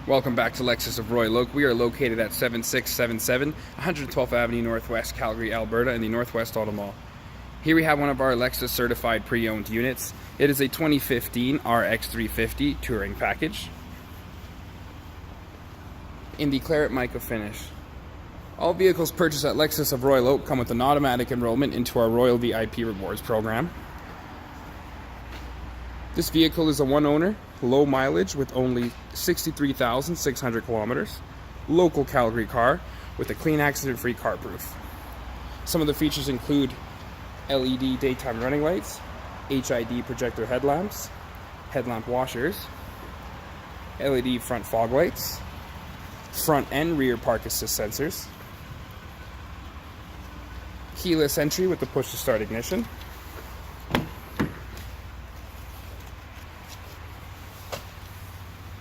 Welcome back to Lexus of Royal Oak. We are located at 7677 112th Avenue Northwest, Calgary, Alberta, in the Northwest Auto Mall. Here we have one of our Lexus Certified Pre-Owned units. It is a 2015 RX 350 Touring Package in the Claret Mica finish. All vehicles purchased at Lexus of Royal Oak come with an automatic enrollment into our Royal VIP Rewards program. This vehicle is a one-owner, low mileage with only 63,600 kilometers, local Calgary car with a clean accident-free Carproof. Some of the features include LED daytime running lights, HID projector headlamps, headlamp washers, LED front fog lights, front and rear park assist sensors, keyless entry with the push-to-start ignition,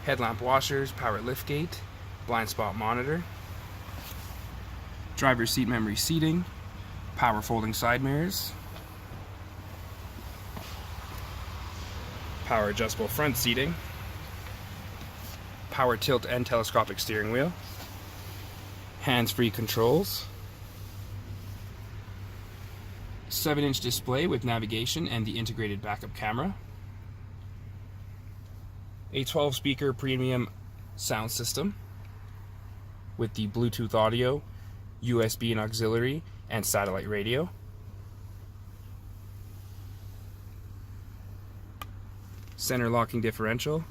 headlamp washers, power liftgate, blind spot monitor, driver's seat memory seating, power folding side mirrors, power adjustable front seating, power tilt and telescopic steering wheel, hands-free controls, 7-inch display with navigation and the integrated backup camera, a 12-speaker premium sound system with the Bluetooth audio, USB and auxiliary, and satellite radio, center locking differential,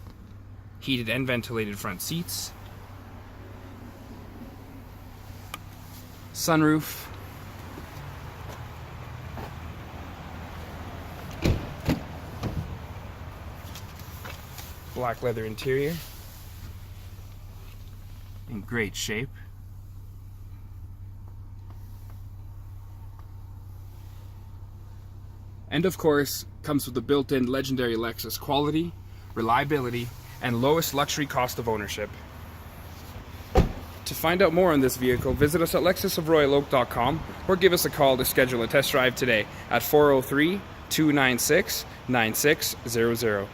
heated and ventilated front seats, sunroof, black leather interior, in great shape, and of course comes with the built-in legendary Lexus quality, reliability, and lowest luxury cost of ownership. To find out more on this vehicle, visit us at lexusofroyaloak.com or give us a call to schedule a test drive today at 403-296-9600.